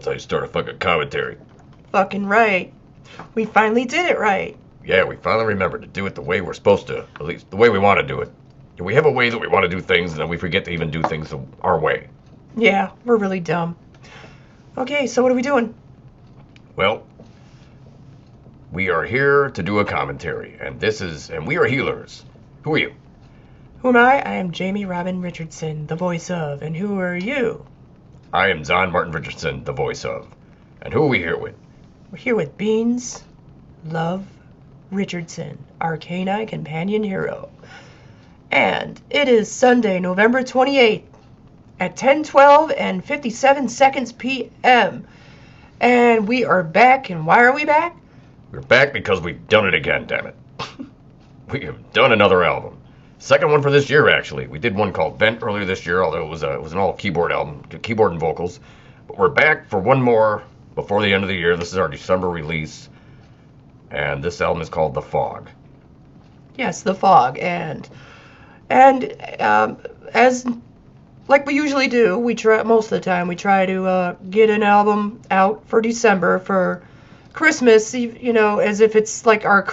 That's how you start a fucking commentary. Fucking right. We finally did it right. Yeah, we finally remembered to do it the way we're supposed to. At least the way we want to do it. We have a way that we want to do things, and then we forget to even do things our way. Yeah, we're really dumb. Okay, so what are we doing? Well, we are here to do a commentary, and we are HeelerZ. Who are you? Who am I? I am Jamie Robin Richardson, the voice of. And who are you? I am Zon Martin Richardson, the voice of. And who are we here with? We're here with Beans Love Richardson, our canine companion hero. And it is Sunday, November 28th at 10:12 and 57 seconds p.m. And we are back. And why are we back? We're back because we've done it again, damn it. We have done another album. Second one for this year, actually. We did one called Vent earlier this year, although it was an all-keyboard album, keyboard and vocals. But we're back for one more before the end of the year. This is our December release, and this album is called foG. Yes, foG. And as like we usually do, we try most of the time. We try to get an album out for December for Christmas, you know, as if it's like our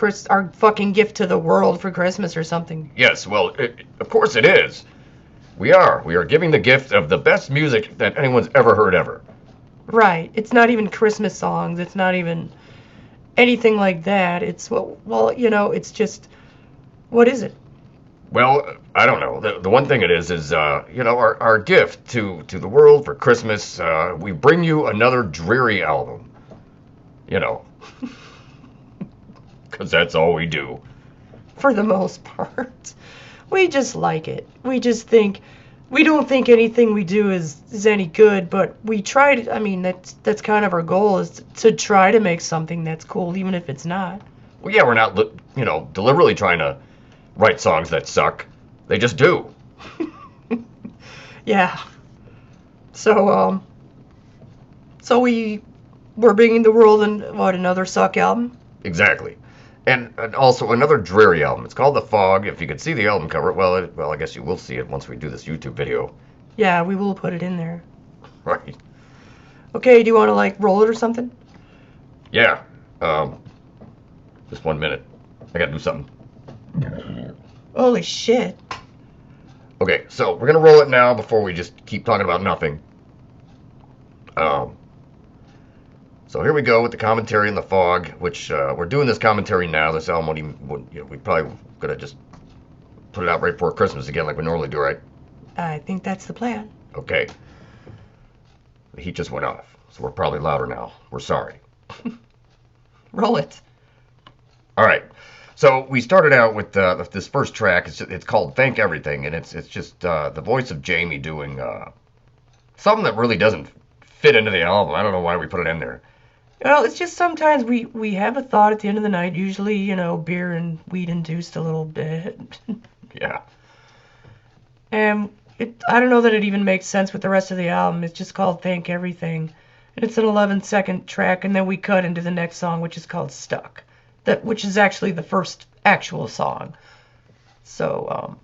fucking gift to the world for Christmas or something. Yes, well, of course it is. We are giving the gift of the best music that anyone's ever heard ever. Right. It's not even Christmas songs. It's not even anything like that. It's, well, you know, it's just, what is it? Well, I don't know. The one thing it is you know, our gift to the world for Christmas. We bring you another dreary album. You know, because that's all we do. For the most part. We just like it. We just think, we don't think anything we do is any good, but we try to, I mean, that's kind of our goal, is to try to make something that's cool, even if it's not. Well, yeah, we're not, you know, deliberately trying to write songs that suck. They just do. Yeah. So we're bringing the world another suck album? Exactly. And also another dreary album. It's called foG. If you could see the album cover, well, I guess you will see it once we do this YouTube video. Yeah, we will put it in there. Right. Okay, do you want to, like, roll it or something? Yeah. Just 1 minute. I gotta do something. Holy shit. Okay, so we're gonna roll it now before we just keep talking about nothing. So here we go with the commentary and foG, which we're doing this commentary now. This album you know, we probably gonna just put it out right before Christmas again, like we normally do, right? I think that's the plan. Okay. The heat just went off, so we're probably louder now. We're sorry. Roll it. All right. So we started out with this first track. It's called Thank Everything, and it's just the voice of Jamie doing something that really doesn't fit into the album. I don't know why we put it in there. Well, it's just sometimes we have a thought at the end of the night, usually, you know, beer and weed induced a little bit. Yeah. And I don't know that it even makes sense with the rest of the album. It's just called Thank Everything. And it's an 11-second track, and then we cut into the next song, which is called Stuck. Which is actually the first actual song. So,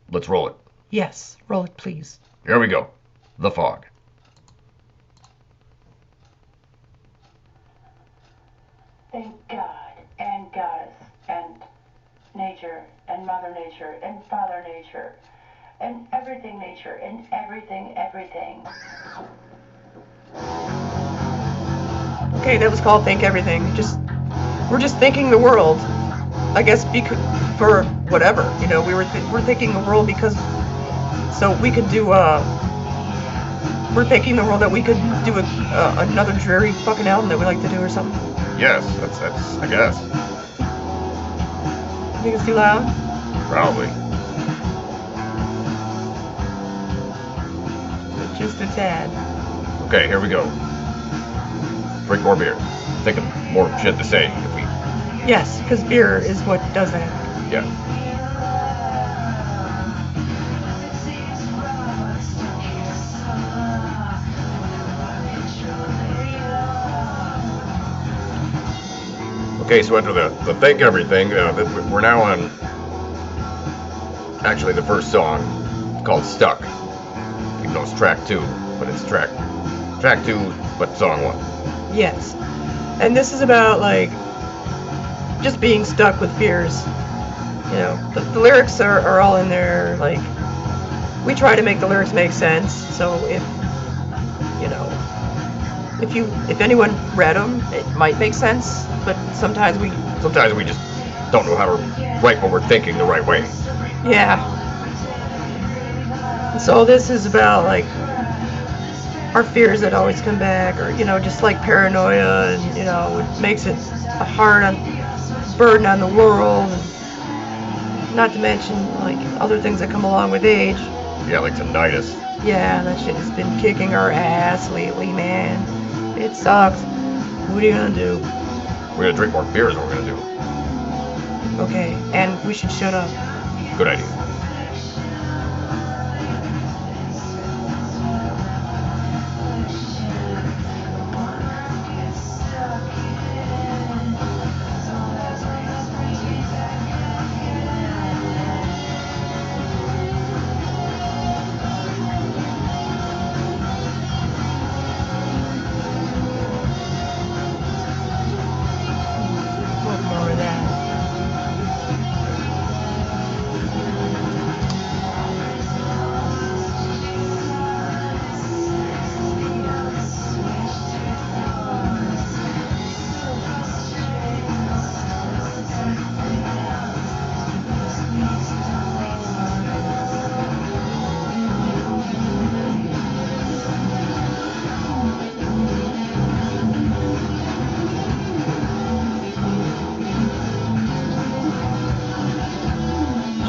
let's roll it. Yes, roll it, please. Here we go. foG. Thank God and Goddess and nature and Mother Nature and Father Nature and everything nature and everything. Okay, that was called Thank Everything. We're just thanking the world. I guess for whatever, you know, we're thanking the world because so we could do we're thanking the world that we could do another dreary fucking album that we like to do or something. Yes, that's I guess. You think it's too loud? Probably. Just a tad. Okay, here we go. Drink more beer. Think of more shit to say if we... Yes, because beer is what does that. Yeah. Okay, so after the Thank Everything, we're now on actually the first song called Stuck. Even though it's track 2, but it's track track 2, but song 1. Yes. And this is about, like, just being stuck with fears. You know, the lyrics are all in there, like, we try to make the lyrics make sense, so if, you know, if anyone read them, it might make sense, but sometimes we just don't know how to write what we're thinking the right way. Yeah. So this is about, like, our fears that always come back, or, you know, just like paranoia, and, you know, it makes it a hard burden on the world, and not to mention, like, other things that come along with age. Yeah, like tinnitus. Yeah, that shit has been kicking our ass lately, man. It sucks. What are you gonna do? We're gonna drink more beer is what we're gonna do. Okay, and we should shut up. Good idea. More of that.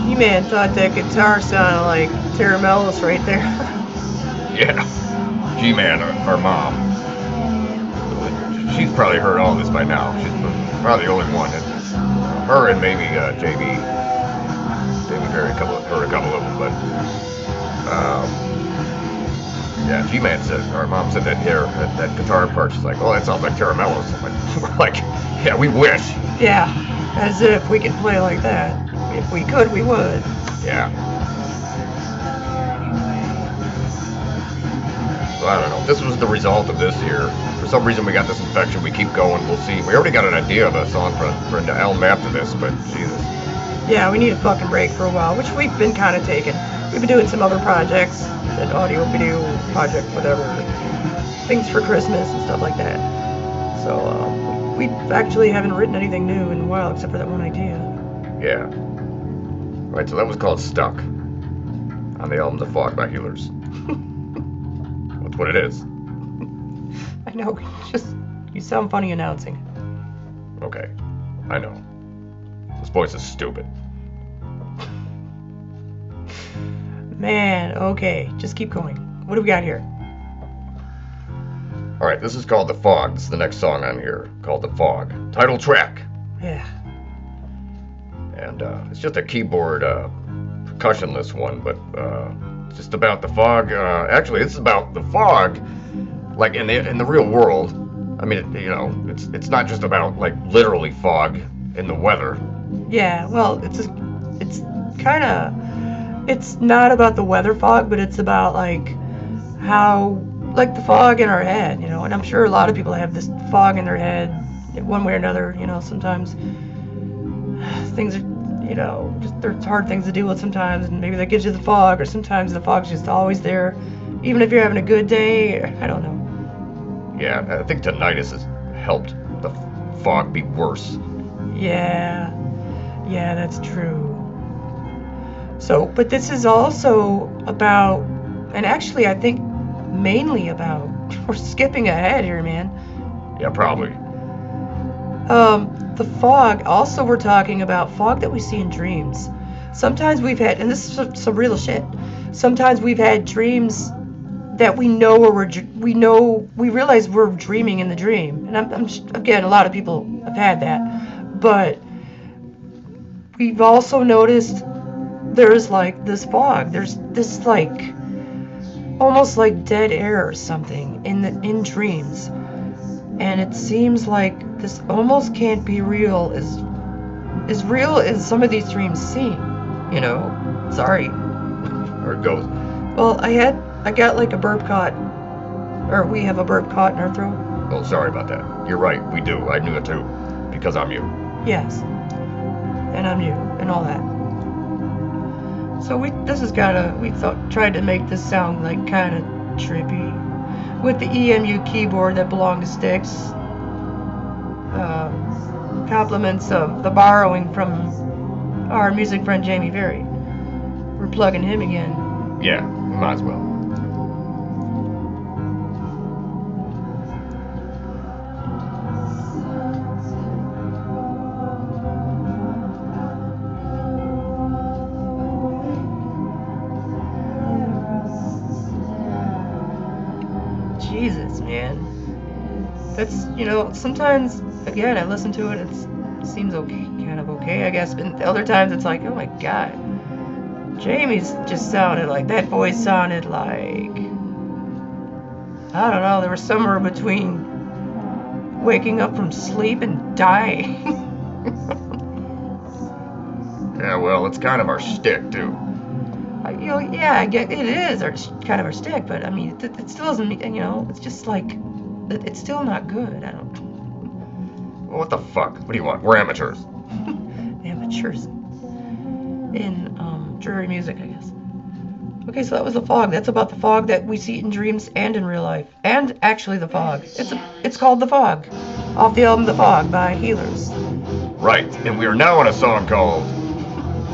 He-Man thought that guitar sounded like Caramellis right there. Yeah. G-Man, our mom. She's probably heard all this by now. She's probably the only one. Her and maybe JB. JB heard a couple of them, but yeah, G-Man said, our mom said that here, that guitar part, she's like, oh, that sounds like Caramellos. We're like, yeah, we wish. Yeah, as if we could play like that. If we could, we would. Yeah. So I don't know. This was the result of this here. For some reason we got this infection. We keep going. We'll see. We already got an idea of a song for an album after this, but Jesus. Yeah, we need a fucking break for a while, which we've been kind of taking. We've been doing some other projects, an audio video project, whatever, things for Christmas and stuff like that. So we actually haven't written anything new in a while, except for that one idea. Yeah. Right, so that was called Stuck on the album thE by HeelerZ. That's what it is. I know, you sound funny announcing. Okay, I know. This voice is stupid. Man, okay, just keep going. What do we got here? Alright, this is called thE. This is the next song on here, called thE. Title track. Yeah. And it's just a keyboard percussionless one, but it's just about thE. Actually, it's about thE, like in the real world. I mean, you know, it's not just about like literally fog in the weather. Yeah, well, it's not about the weather fog, but it's about like how, like the fog in our head, you know. And I'm sure a lot of people have this fog in their head, one way or another. You know, sometimes things are, you know, just there's hard things to deal with sometimes, and maybe that gives you the fog, or sometimes the fog's just always there, even if you're having a good day. I don't know. Yeah, I think tinnitus has helped the fog be worse. Yeah, that's true. So, but this is also about, and actually I think mainly about, we're skipping ahead here, man. Yeah, probably. The fog, also we're talking about fog that we see in dreams. Sometimes we've had, and this is some real shit, sometimes we've had dreams that we know, or we realize we're dreaming in the dream. And again, a lot of people have had that. But we've also noticed there's like this fog, there's this like, almost like dead air or something in dreams. And it seems like this almost can't be real, as real as some of these dreams seem, you know. Sorry. Or it goes. Well, I got like a burp caught Or we have a burp caught in our throat. Oh, sorry about that. You're right, we do. I knew it too. Because I'm you. Yes. And I'm you, and all that. So we tried to make this sound like kind of trippy. With the EMU keyboard that belonged to Styx. Compliments of the borrowing from our music friend Jamie Berry. We're plugging him again. Yeah, we might as well. Jesus, man. That's, sometimes, again, I listen to it, it seems okay, kind of okay, I guess, but other times it's like, oh my god. Jamie's just sounded like, that voice sounded like, I don't know, there was somewhere between waking up from sleep and dying. Yeah, well, it's kind of our shtick, too. Yeah, I get it is kind of our shtick, but I mean, it still doesn't mean, it's just like, it's still not good. I don't. Well, what the fuck? What do you want? We're amateurs. Amateurs in dreary music, I guess. Okay, so that was the foG. That's about the foG that we see in dreams and in real life, and actually the foG. It's called the foG, off the album The foG by HeelerZ. Right, and we are now on a song called.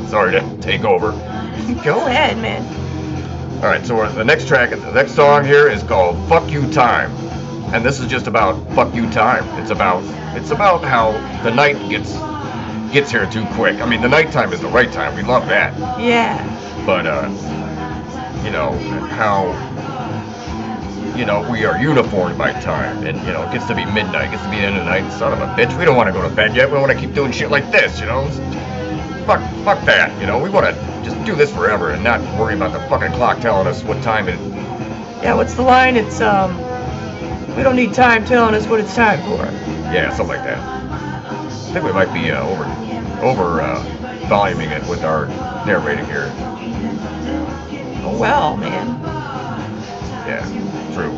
Sorry to take over. Go ahead, man. All right, so the next song here is called "Fuck You Time," and this is just about "fuck you time." It's about how the night gets here too quick. I mean, the nighttime is the right time. We love that. Yeah. But how we are uniformed by time, and it gets to be midnight, it gets to be the end of the night. Son of a bitch, we don't want to go to bed yet. We want to keep doing shit like this, Fuck that, we want to just do this forever and not worry about the fucking clock telling us what time it is. Yeah, what's the line? It's, we don't need time telling us what it's time for. Yeah, something like that. I think we might be over voluming it with our narrating here. Oh, well, man. Yeah, true.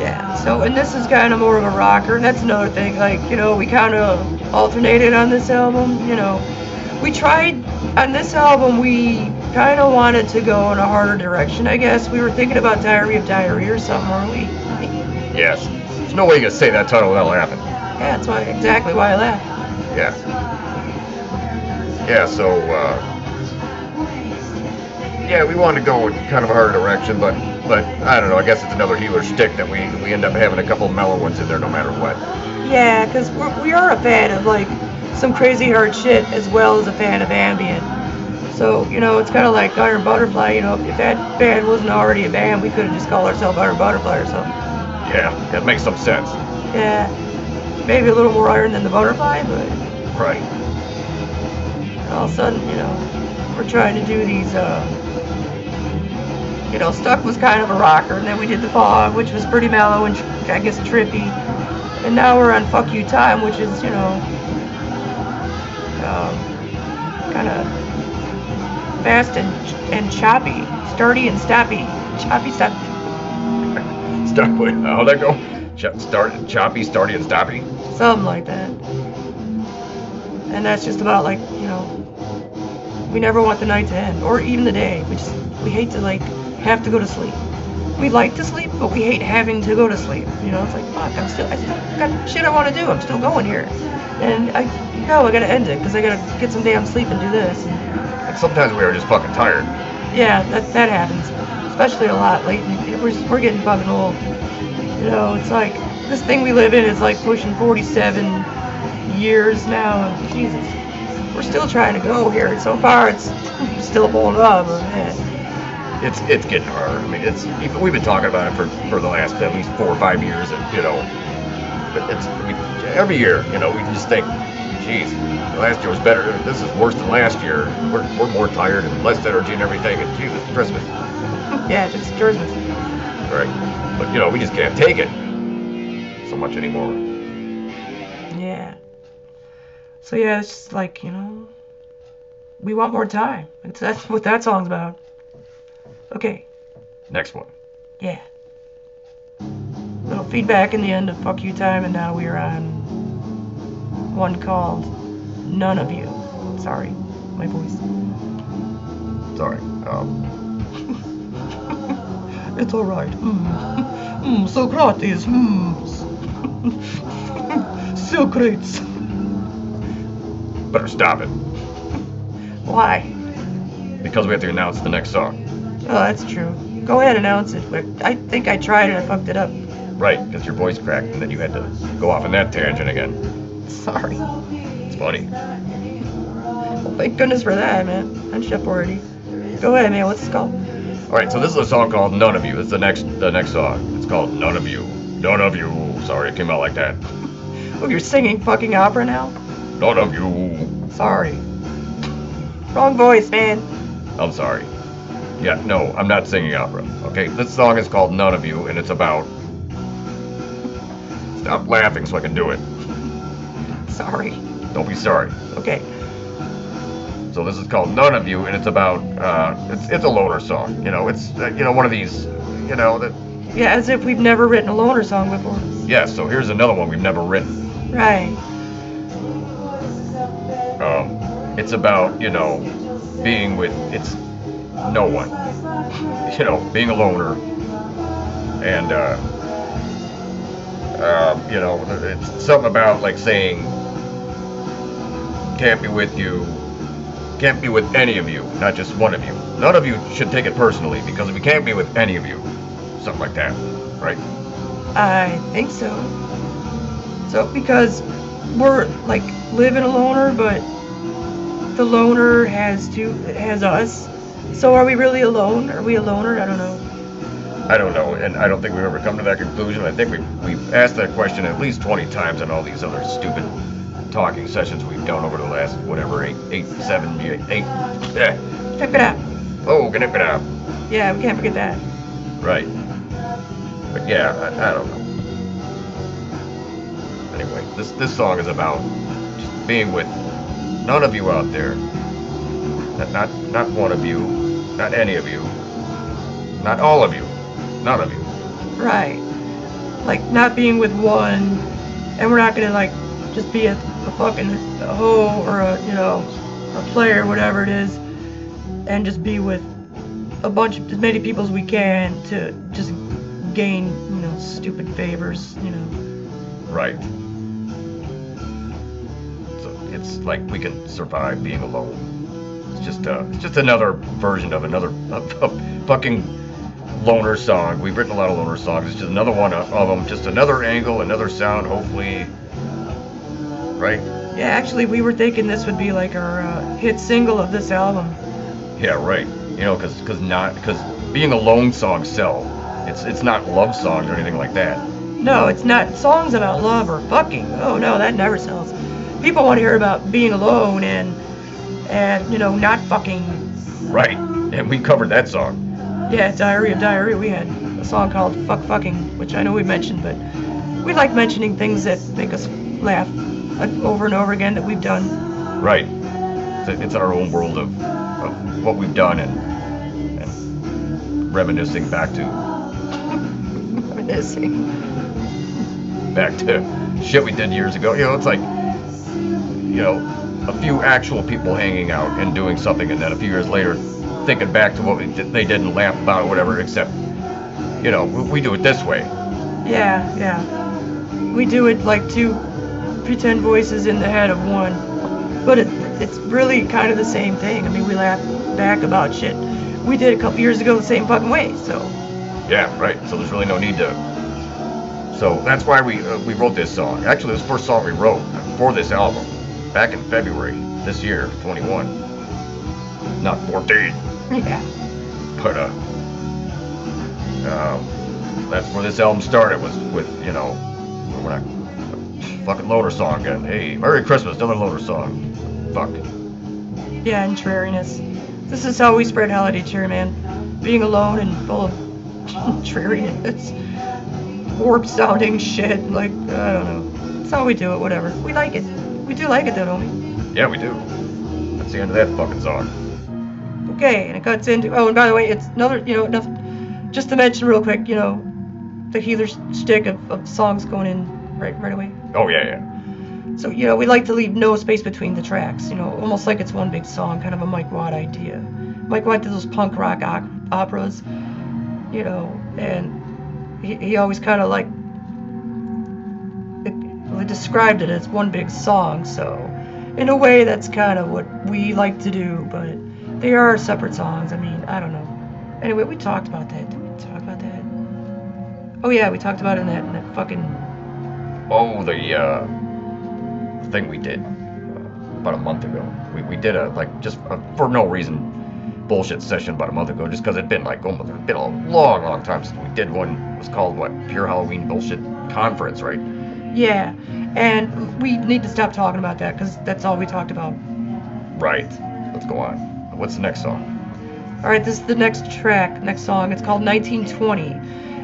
Yeah, so, and this is kind of more of a rocker, and that's another thing, like, we kind of alternated on this album, We tried, on this album, we kind of wanted to go in a harder direction, I guess. We were thinking about Diary of Diarrhea or something, weren't we? Yes. There's no way you can say that title without laughing. Yeah, that's exactly why I laughed. Yeah. Yeah, so, we wanted to go in kind of a harder direction, but I don't know, I guess it's another HeelerZ shtick that we end up having a couple of mellow ones in there no matter what. Yeah, because we are a fan of, like, some crazy hard shit as well as a fan of ambient. So, it's kind of like Iron Butterfly, if that band wasn't already a band, we could have just called ourselves Iron Butterfly or something. Yeah, that makes some sense. Yeah, maybe a little more iron than the butterfly, but... Right. And all of a sudden, we're trying to do these, Stuck was kind of a rocker, and then we did the foG, which was pretty mellow and, I guess, trippy. And now we're on Fuck You Time, which is, kind of fast and choppy. Starty and stoppy. Choppy, stoppy. Wait, how'd that go? Choppy, starty, and stoppy? Something like that. And that's just about, like, we never want the night to end, or even the day. We hate to, like, have to go to sleep. We like to sleep, but we hate having to go to sleep. It's like, fuck, I still got shit I want to do. I'm still going here. And I gotta end it, because I gotta get some damn sleep and do this. And sometimes we are just fucking tired. Yeah, that happens. Especially a lot lately. We're getting fucking old. It's like, this thing we live in is like pushing 47 years now. And Jesus, we're still trying to go here. So far, it's still pulling up, but man. It's getting harder. I mean, we've been talking about it for the last at least 4 or 5 years, and but every year, we just think, geez, last year was better. This is worse than last year. We're more tired and less energy and everything. And Jesus, Christmas. Yeah, just Christmas. Right, but we just can't take it so much anymore. Yeah. So yeah, it's just like we want more time. That's what that song's about. Okay, Next one. Yeah. Little feedback in the end of fuck you time, and now we are on one called None of You. Sorry, my voice. Sorry. It's alright. Socrates. Socrates. Better stop it. Why? Because we have to announce the next song. Oh, that's true. Go ahead, announce it. But I think I tried and I fucked it up. Right, because your voice cracked and then you had to go off on that tangent again. Sorry. It's funny. Well, thank goodness for that, man. I'm shut already. Go ahead, man. What's this called? Alright, so this is a song called None of You. This is the next song. It's called None of You. None of You. Sorry, it came out like that. Oh, you're singing fucking opera now? None of you. Sorry. Wrong voice, man. I'm sorry. Yeah, no, I'm not singing opera. Okay, this song is called None of You, and it's about... Stop laughing so I can do it. Sorry. Don't be sorry. Okay. So this is called None of You, and it's about, it's a loner song. You know, it's, one of these, that... Yeah, as if we've never written a loner song before. Yeah, so here's another one we've never written. Right. It's about, being with, it's no one. Being a loner. And, it's something about, like, saying, can't be with you, can't be with any of you, not just one of you. None of you should take it personally, because we can't be with any of you. Something like that, right? I think so. So, because we're, like, living a loner, but the loner has us. So are we really alone? Are we a loner? I don't know. I don't know, and I don't think we've ever come to that conclusion. I think we've asked that question at least 20 times on all these other stupid talking sessions we've done over the last, whatever, 8. Check it out. Oh, get it out. Yeah, we can't forget that. Right. But yeah, I don't know. Anyway, this song is about just being with none of you out there. Not one of you, not any of you, not all of you, none of you. Right. Like, not being with one, and we're not gonna, like, just be a fucking hoe or a player, whatever it is, and just be with a bunch of, as many people as we can to just gain, stupid favors, Right. So it's like we can survive being alone. It's just another version of a fucking loner song. We've written a lot of loner songs. It's just another one of them. Just another angle, another sound, hopefully. Right? Yeah, actually, we were thinking this would be like our hit single of this album. Yeah, right. Because being a lone songs sell. It's not love songs or anything like that. No, it's not songs about love or fucking. Oh no, that never sells. People want to hear about being alone and not fucking. Right, and we covered that song. Yeah, Diary of Diarrhea. We had a song called Fuck Fucking, which I know we mentioned, but we like mentioning things that make us laugh over and over again that we've done. Right. It's our own world of what we've done and reminiscing back to shit we did years ago. It's like, a few actual people hanging out and doing something, and then a few years later thinking back to what they did and laugh about or whatever, except, we do it this way. Yeah. We do it like two pretend voices in the head of one. But it's really kind of the same thing. I mean, we laugh back about shit we did a couple years ago the same fucking way, so. Yeah, right. So there's really no need to. So that's why we wrote this song. Actually, this was the first song we wrote for this album back in February this year, 21. Not 14. Yeah. But that's where this album started. Was with we're not fucking loner song again. Hey, Merry Christmas, another loner song. Fuck. Yeah, and dreariness. This is how we spread holiday cheer, man. Being alone and full of dreariness. Warped sounding shit, like, I don't know. That's how we do it, whatever. We like it. We do like it though, don't we? Yeah, we do. That's the end of that fucking song. Okay, and it cuts into, oh, and by the way, it's another, just to mention real quick, you know, the healer shtick of songs going in right away. Oh, yeah. So, you know, we like to leave no space between the tracks, you know, almost like it's one big song, kind of a Mike Watt idea. Mike Watt did those punk rock operas, you know, and he always kind of like described it as one big song, so in a way that's kind of what we like to do, but they are separate songs. I mean, I don't know. Anyway, we talked about that. Did we talk about that? Oh yeah, we talked about it in that fucking... Oh, the thing we did about a month ago. We did for no reason, bullshit session about a month ago, just because it'd been a long time since we did one. It was called, Pure Halloween Bullshit Conference, right? Yeah, and we need to stop talking about that, because that's all we talked about. Right. Let's go on. What's the next song? Alright, this is the next song. It's called 1920,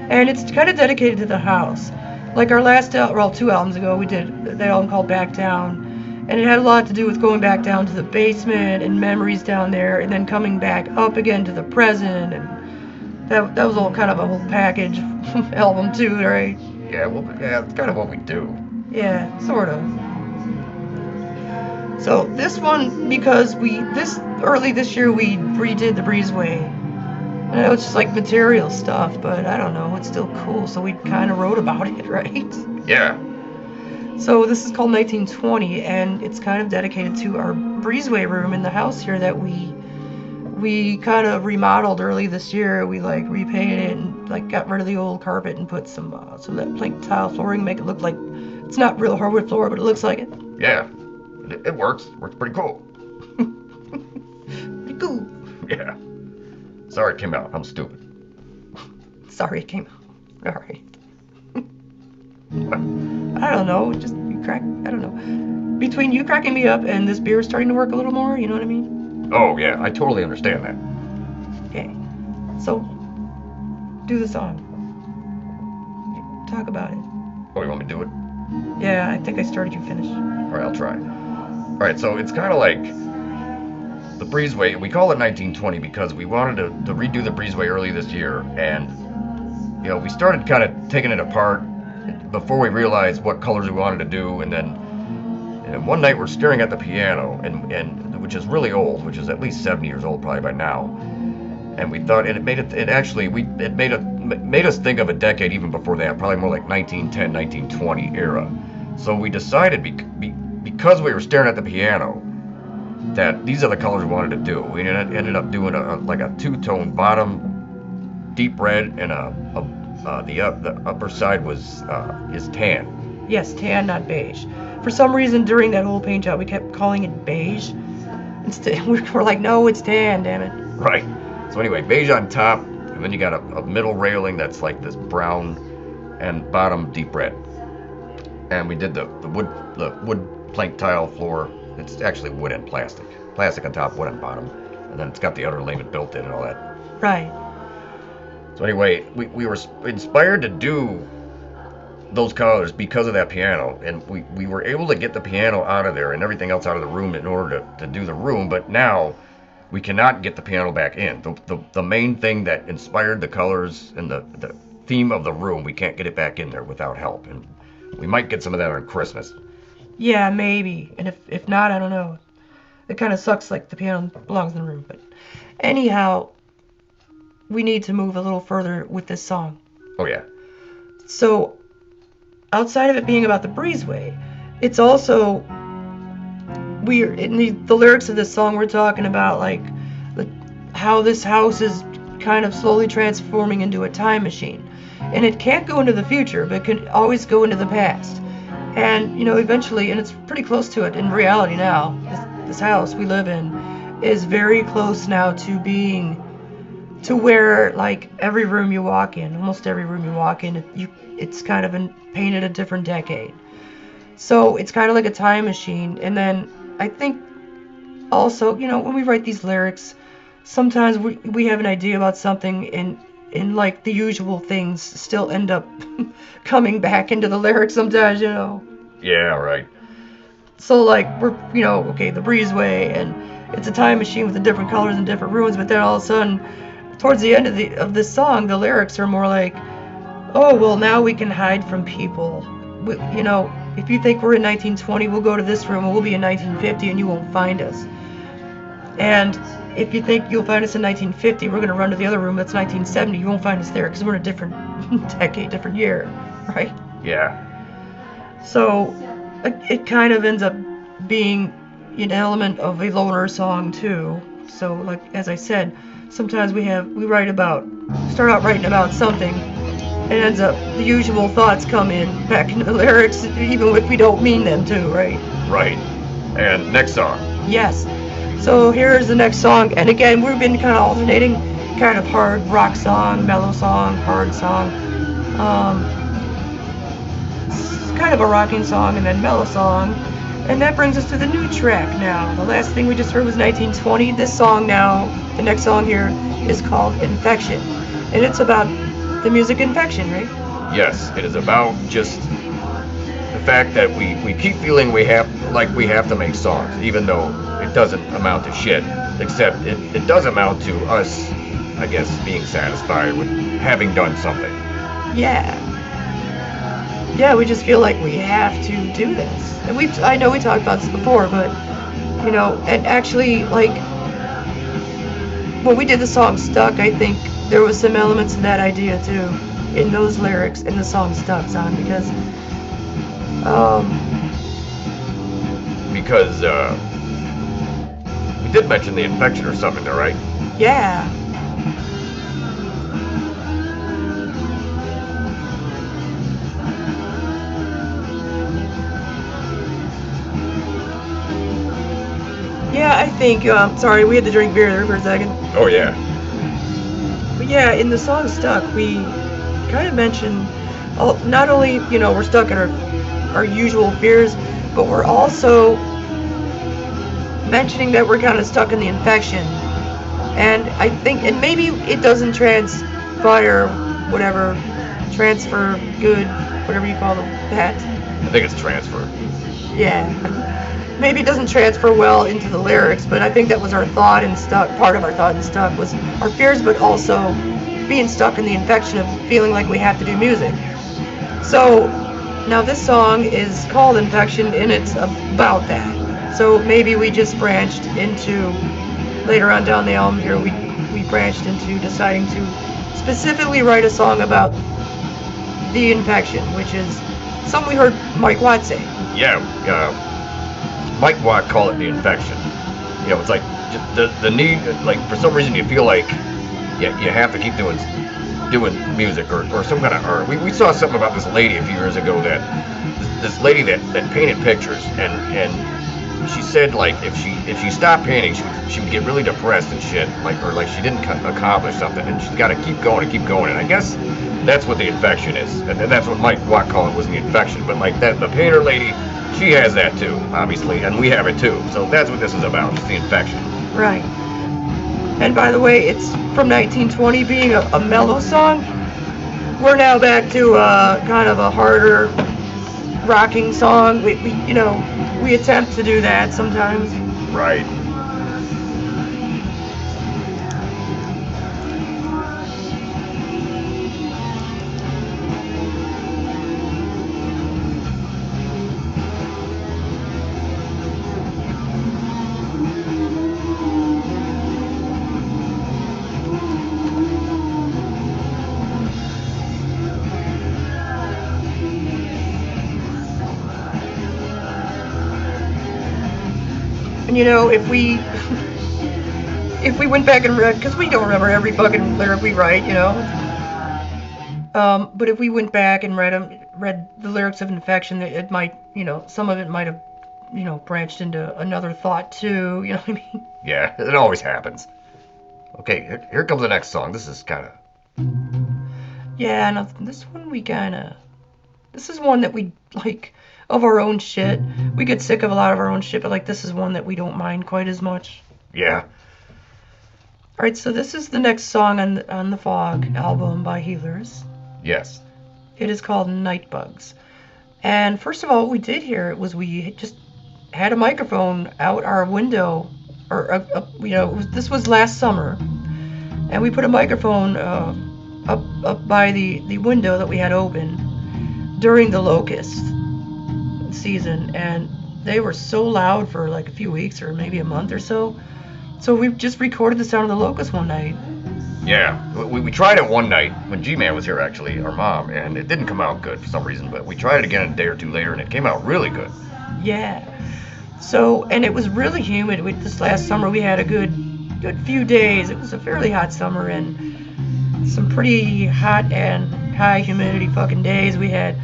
and it's kind of dedicated to the house. Like our last, 2 albums ago, we did that album called Back Down, and it had a lot to do with going back down to the basement and memories down there, and then coming back up again to the present, and that was all kind of a whole package album too, right? Yeah, it's kind of what we do. Yeah, sort of. So this one, because early this year we redid the Breezeway. I know it's just like material stuff, but I don't know, it's still cool, so we kind of wrote about it, right? Yeah. So this is called 1920, and it's kind of dedicated to our breezeway room in the house here that we kind of remodeled early this year. We repainted it and got rid of the old carpet and put some of that plank tile flooring, make it look like it's not real hardwood floor, but it looks like it. Yeah, it works. Works pretty cool. Pretty cool. Yeah. Sorry it came out. I'm stupid. Sorry it came out. All right. I don't know. Just I don't know. Between you cracking me up and this beer starting to work a little more, you know what I mean? Oh yeah, I totally understand that. Okay. So, do the song. Talk about it. Oh, you want me to do it? Yeah, I think I started. You finish. All right, I'll try. All right, so it's kind of like the breezeway. We call it 1920 because we wanted to redo the breezeway early this year, and we started kind of taking it apart before we realized what colors we wanted to do, and then one night we're staring at the piano, and which is really old, which is at least 70 years old probably by now, and we thought, and it made us think of a decade even before that, probably more like 1910, 1920 era. So we decided, because we were staring at the piano, that these are the colors we wanted to do. We ended up doing a two-tone bottom, deep red, and the upper side is tan. Yes, tan, not beige. For some reason, during that whole paint job, we kept calling it beige. Instead, we're like, no, it's tan, damn it. Right. So anyway, beige on top, and then you got a middle railing that's like this brown, and bottom deep red. And we did the wood plank tile floor. It's actually wood and plastic. Plastic on top, wood on bottom, and then it's got the outer layment built in and all that. Right. So anyway, we were inspired to do those colors because of that piano, and we were able to get the piano out of there and everything else out of the room in order to do the room, but now we cannot get the piano back in. The main thing that inspired the colors and the theme of the room, we can't get it back in there without help, and we might get some of that on Christmas. Yeah, maybe, and if not, I don't know. It kind of sucks, like the piano belongs in the room, but anyhow, we need to move a little further with this song. Oh yeah. So, outside of it being about the breezeway, it's also the lyrics of this song we're talking about how this house is kind of slowly transforming into a time machine, and it can't go into the future, but can always go into the past. And eventually, and it's pretty close to it in reality now. This house we live in is very close now to being to where every room you walk in, almost every room you walk in, it's kind of painted a different decade. So it's kind of like a time machine. And then I think also, when we write these lyrics, sometimes we have an idea about something, and the usual things still end up coming back into the lyrics sometimes, Yeah, right. So we're, okay, the breezeway, and it's a time machine with the different colors and different rooms, but then all of a sudden towards the end of this song, the lyrics are more like, oh, well, now we can hide from people. You know, if you think we're in 1920, we'll go to this room and we'll be in 1950 and you won't find us. And if you think you'll find us in 1950, we're going to run to the other room that's 1970. You won't find us there because we're in a different decade, different year, right? Yeah. So it kind of ends up being an element of a loner song too. So like as I said, sometimes we start out writing about something, and ends up the usual thoughts come in back into the lyrics, even if we don't mean them to, right? Right. And next song. Yes. So here's the next song, and again we've been kind of alternating, kind of hard rock song, mellow song, hard song, kind of a rocking song, and then mellow song. And that brings us to the new track now. The last thing we just heard was 1920. This song now, the next song here, is called Infection. And it's about the music Infection, right? Yes, it is about just the fact that we keep feeling we have to make songs, even though it doesn't amount to shit. Except it does amount to us, I guess, being satisfied with having done something. Yeah. Yeah, we just feel like we have to do this. And I know we talked about this before, but, you know, and actually, like, when we did the song Stuck, I think there was some elements of that idea, too, in those lyrics in the song Stuck, son, because we did mention the infection or something there, right? Yeah. Yeah, I think, sorry, we had to drink beer there for a second. Oh, yeah. But yeah, in the song Stuck, we kind of mentioned, not only, you know, we're stuck in our usual fears, but we're also mentioning that we're kind of stuck in the infection. And I think, and maybe it doesn't transfer good, whatever you call that. I think it's transfer. Yeah. Maybe it doesn't transfer well into the lyrics, but I think that was our thought in Stuck. Part of our thought in Stuck was our fears, but also being stuck in the infection of feeling like we have to do music. So now this song is called Infection, and it's about that. So maybe we just branched into, later on down the album here, we branched into deciding to specifically write a song about the infection, which is something we heard Mike Watt say. Yeah, Mike Watt called it the infection. You know, it's like the need, like for some reason you feel like you have to keep doing music or some kind of art. We saw something about this lady a few years ago, that this lady that painted pictures, and she said like if she stopped painting, she would get really depressed and shit, like she didn't accomplish something, and she's got to keep going and keep going. And I guess that's what the infection is, and that's what Mike Watt called it, was the infection. But like that, the painter lady, she has that too, obviously, and we have it too. So that's what this is about, it's the infection. Right. And by the way, it's from 1920 being a mellow song. We're now back to kind of a harder rocking song. We attempt to do that sometimes. Right. And you know, if we went back and read, because we don't remember every fucking lyric we write, you know. But if we went back and read the lyrics of Infection, it might, you know, some of it might have, you know, branched into another thought too. You know what I mean? Yeah, it always happens. Okay, here comes the next song. This is kind of. Yeah, no, this one this is one that we like. Of our own shit. We get sick of a lot of our own shit, but like this is one that we don't mind quite as much. Yeah. Alright, so this is the next song on the foG album by HeelerZ. Yes. It is called Nightbugs. And first of all, what we did here was we just had a microphone out our window, or you know, this was last summer, and we put a microphone up by the window that we had open during the locust season, and they were so loud for like a few weeks or maybe a month or so. So we just recorded the sound of the locust one night. Yeah, we tried it one night when G-Man was here, actually, our mom, and it didn't come out good for some reason, but we tried it again a day or two later, and it came out really good. Yeah. So, and it was really humid. This last summer we had a good few days. It was a fairly hot summer and some pretty hot and high humidity fucking days we had.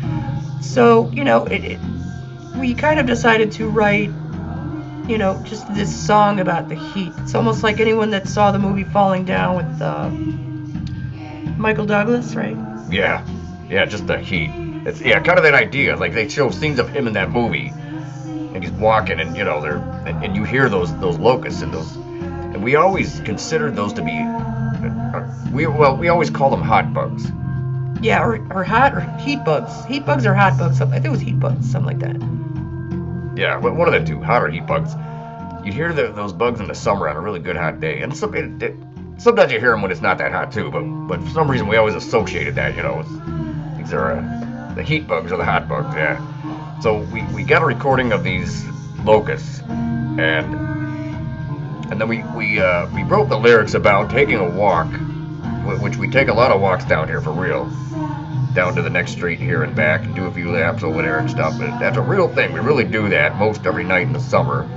So, you know, we kind of decided to write, you know, just this song about the heat. It's almost like anyone that saw the movie Falling Down with Michael Douglas, right? Yeah, just the heat. It's kind of that idea. Like they show scenes of him in that movie, and he's walking, and you know, and you hear those locusts and those, and we always considered those to be, we always call them hot bugs. Yeah, or hot or heat bugs. Heat bugs or hot bugs. I think it was heat bugs, something like that. Yeah, one of the two, hot or heat bugs. You hear those bugs in the summer on a really good hot day, and sometimes you hear them when it's not that hot too. But for some reason we always associated that, you know, these are the heat bugs or the hot bugs. Yeah. So we got a recording of these locusts, and then we wrote the lyrics about taking a walk, which we take a lot of walks down here for real. Down to the next street here and back and do a few laps over there and stuff. But that's a real thing. We really do that most every night in the summer.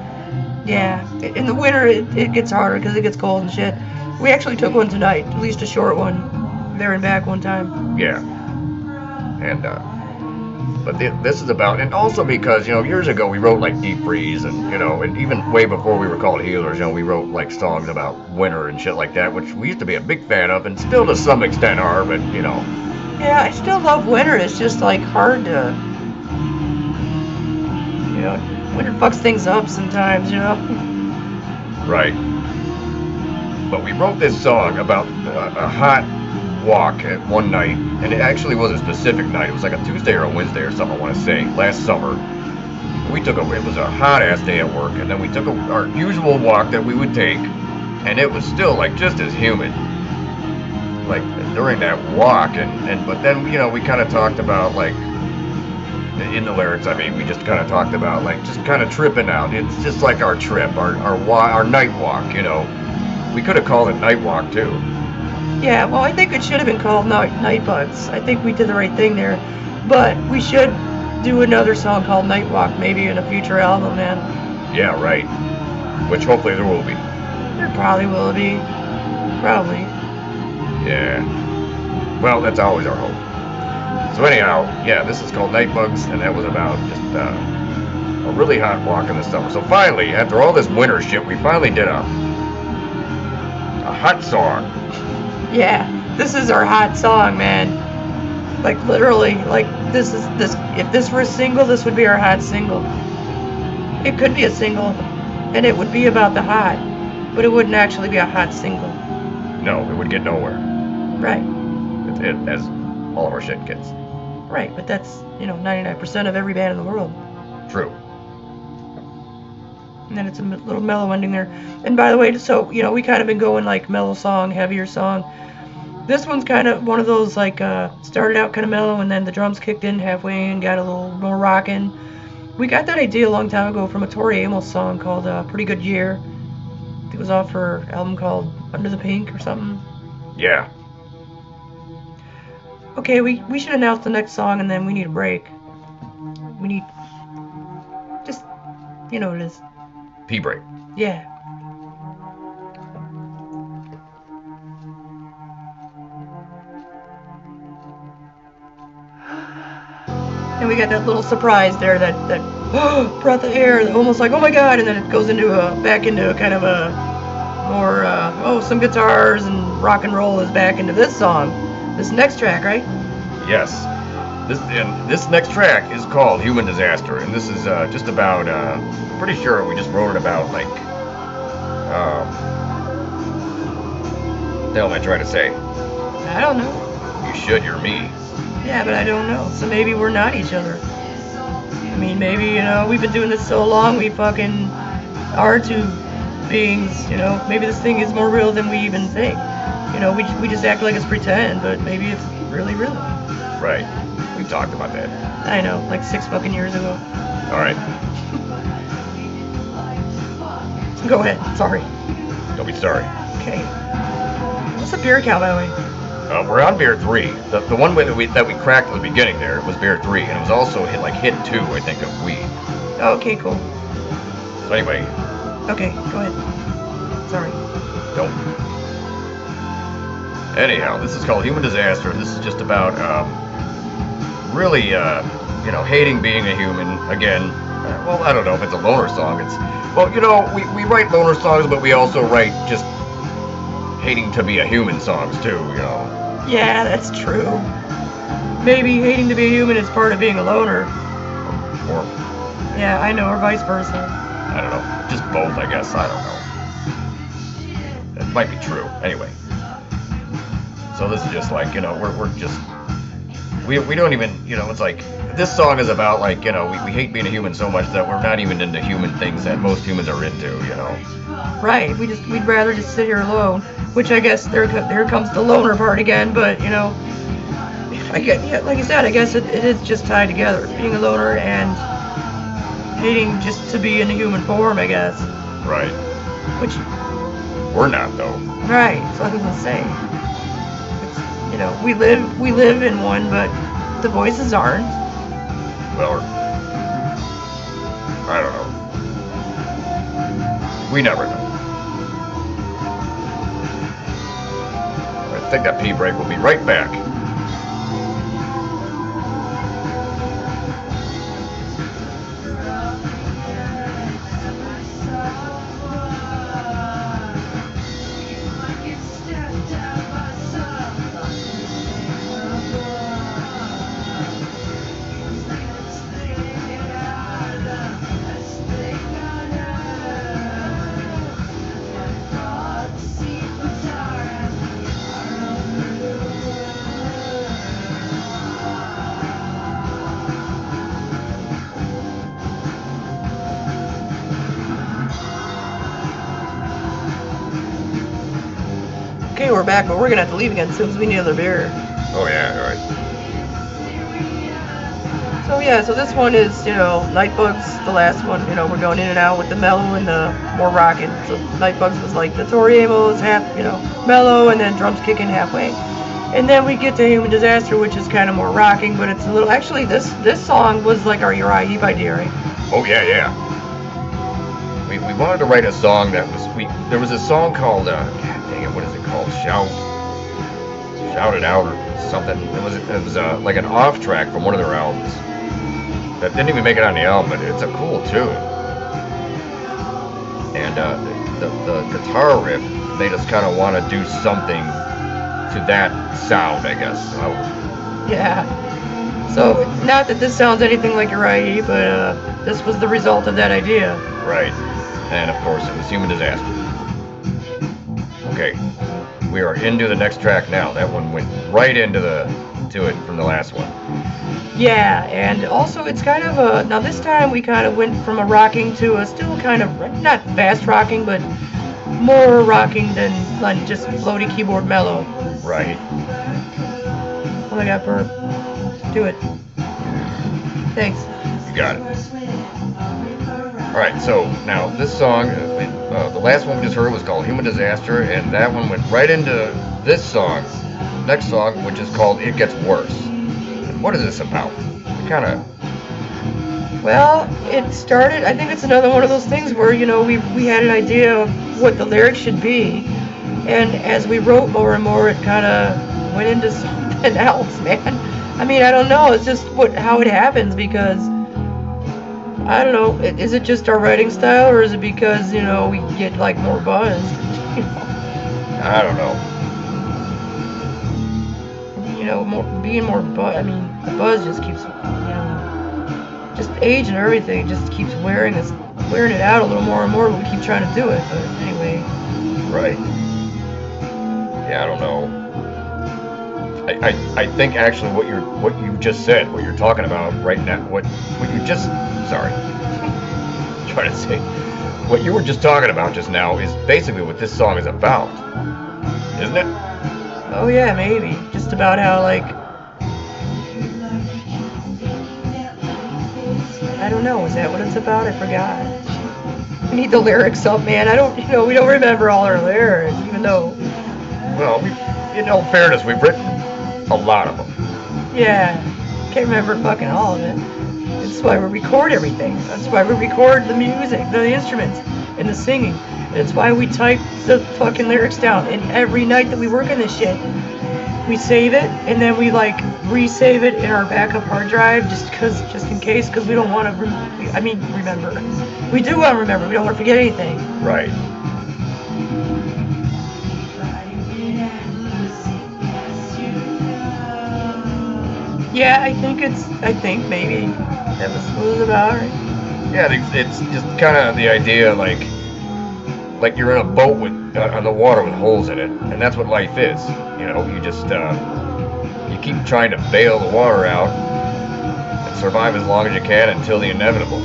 Yeah. In the winter, it gets harder because it gets cold and shit. We actually took one tonight, at least a short one, there and back one time. Yeah. And, but this is about, and also because, you know, years ago we wrote like Deep Freeze and, you know, and even way before we were called HeelerZ, you know, we wrote like songs about winter and shit like that, which we used to be a big fan of and still to some extent are, but, you know. Yeah, I still love winter. It's just like hard to, you know, winter fucks things up sometimes, you know. Right. But we wrote this song about a hot walk at one night, and it actually was a specific night. It was like a Tuesday or a Wednesday or something, I want to say, last summer. It was a hot ass day at work, and then we took our usual walk that we would take, and it was still like just as humid. Like during that walk, but then, you know, we kind of talked about, like, in the lyrics, I mean, we just kind of talked about like just kind of tripping out. It's just like our trip, our night walk, you know. We could have called it night walk too. Yeah, well, I think it should have been called Night Bugs. I think we did the right thing there, but we should do another song called Night Walk maybe in a future album, man. Yeah, right. Which hopefully there will be. There probably will be. Probably. Yeah. Well, that's always our hope. So anyhow, yeah, this is called Night Bugs, and that was about just a really hot walk in the summer. So finally, after all this winter shit, we finally did a hot song. Yeah, this is our hot song, man. Like literally, like this. If this were a single, this would be our hot single. It could be a single, and it would be about the hot, but it wouldn't actually be a hot single. No, it would get nowhere. Right. As all of our shit gets. Right, but that's, you know, 99% of every band in the world. True. And then it's a little mellow ending there. And by the way, so, you know, we kind of been going like mellow song, heavier song. This one's kind of one of those, like, started out kind of mellow and then the drums kicked in halfway and got a little more rockin'. We got that idea a long time ago from a Tori Amos song called Pretty Good Year. It was off her album called Under the Pink or something. Yeah. Okay, we should announce the next song and then we need a break. We need... just... you know what it is. Pee break. Yeah. And we got that little surprise there, that breath of air, almost like, oh my god, and then it goes into back into kind of a more, some guitars and rock and roll is back into this song. This next track, right? Yes. This next track is called Human Disaster, and this is just about, pretty sure we just wrote it about, like, what the hell am I trying to say? I don't know. You should, you're me. Yeah, but I don't know. So maybe we're not each other. I mean, maybe, you know, we've been doing this so long, we fucking are two beings, you know. Maybe this thing is more real than we even think. you know, we just act like it's pretend, but maybe it's really real. Right. We talked about that. I know, like 6 fucking years ago. All right. Go ahead. Sorry. Don't be sorry. Okay. What's the beer count, by the way? We're on beer 3. The one that we cracked at the beginning there was beer 3, and it was also hit 2, I think, of weed. Okay, cool. So anyway, Okay, go ahead. Sorry. don't. Anyhow, this is called Human Disaster. This is just about really hating being a human again. Well, I don't know if it's a loner song. We write loner songs, but we also write just hating to be a human songs too. Yeah, that's true. Maybe hating to be a human is part of being a loner. Or Yeah, I know, or vice versa. I don't know, just both, I guess. I don't know. It might be true. Anyway, so this is just we're just we don't even it's like this song is about we hate being a human so much that we're not even into human things that most humans are into. Right. We'd rather just sit here alone, which I guess there comes the loner part again. But like you said, I guess it is just tied together, being a loner and hating just to be in a human form, I guess. Right. Which we're not though. Right. So I was gonna say, we live in one, but the voices aren't. Well, I don't know. We never know. I think that pee break will be right back. Okay, we're back, but we're gonna have to leave again as soon as we need another beer. Oh yeah, all right. So this one is, Nightbugs, the last one. We're going in and out with the mellow and the more rockin'. So Nightbugs was like the Tori Amos, half, mellow, and then drums kicking halfway. And then we get to Human Disaster, which is kind of more rocking, but it's a little. Actually, this song was like our Uriah Heep idea, right? Oh yeah. We wanted to write a song that was there was a song called God dang it, what is it called? Shout It Out or something. It was like an off track from one of their albums that didn't even make it on the album, but it's a cool tune. And the guitar riff made us kind of want to do something to that sound, I guess. Yeah. So not that this sounds anything like Uriah Heep, but this was the result of that idea. Right. And of course it was Human Disaster. Okay, we are into the next track now. That one went right into it from the last one. Yeah, and also it's kind of now this time we kind of went from a rocking to a still kind of, not fast rocking, but more rocking than like just floaty keyboard mellow. Right. Oh my god, Burp. Do it. Thanks. You got it. Alright, so now this song, the last one we just heard was called Human Disaster, and that one went right into this song, next song, which is called It Gets Worse. And what is this about? Well, it started, I think it's another one of those things where, we had an idea of what the lyrics should be, and as we wrote more and more, it kind of went into something else, man. I mean, I don't know, it's just how it happens, because I don't know, is it just our writing style, or is it because, we get, more buzzed? I don't know. Being more buzzed, the buzz just keeps, just age and everything just keeps wearing it out a little more and more, but we keep trying to do it, but anyway. Right. Yeah, I don't know. I think actually what you just said, what you're talking about right now, what you were just talking about just now is basically what this song is about, isn't it? Oh yeah, maybe. Just about how like I don't know. Is that what it's about? I forgot. We need the lyrics up, man. I don't. We don't remember all our lyrics, even though. Well, in all fairness, we've written a lot of them. Yeah, can't remember fucking all of it. That's why we record everything. That's why we record the music, the instruments, and the singing. And it's why we type the fucking lyrics down. And every night that we work on this shit, we save it, and then we like resave it in our backup hard drive just in case, because we don't want to. Remember. We do want to remember. We don't want to forget anything. Right. Yeah, I think maybe that was about it. Yeah, it's just kind of the idea, like you're in a boat on the water with holes in it, and that's what life is. You just you keep trying to bail the water out and survive as long as you can until the inevitable.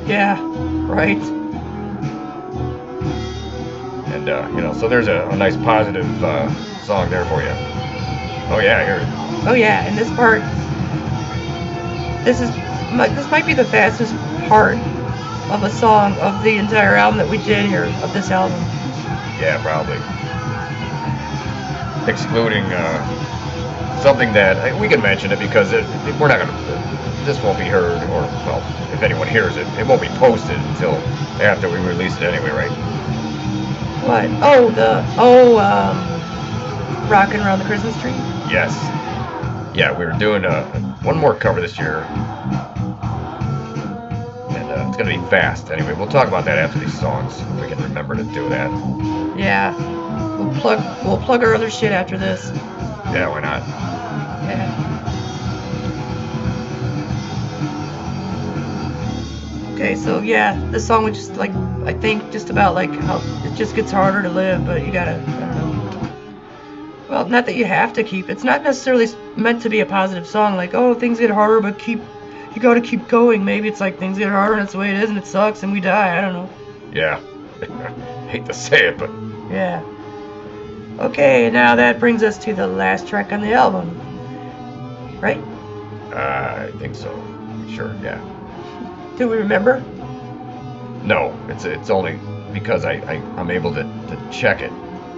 Yeah, right. And so there's a nice positive song there for you. Oh yeah, here. Oh yeah, and this part, this might be the fastest part of a song of the entire album that we did here, of this album. Yeah, probably. Excluding something that we can mention it because we're not gonna. This won't be heard, or well, if anyone hears it, it won't be posted until after we release it anyway, right? What? Rockin' Around the Christmas Tree? Yes. Yeah, we were doing one more cover this year, and it's gonna be fast. Anyway, we'll talk about that after these songs. If we can remember to do that. Yeah. We'll plug our other shit after this. Yeah, why not? Yeah. Okay, so yeah, this song was just like, I think just about like how it just gets harder to live, but you gotta, I don't know. Well, not that you have to keep. It's not necessarily meant to be a positive song, like, oh, things get harder, but you gotta keep going. Maybe it's like things get harder and it's the way it is and it sucks and we die. I don't know. Yeah. Hate to say it, but. Yeah. Okay, now that brings us to the last track on the album. Right? I think so. Sure, yeah. Do we remember? No, it's only because I'm able to check it.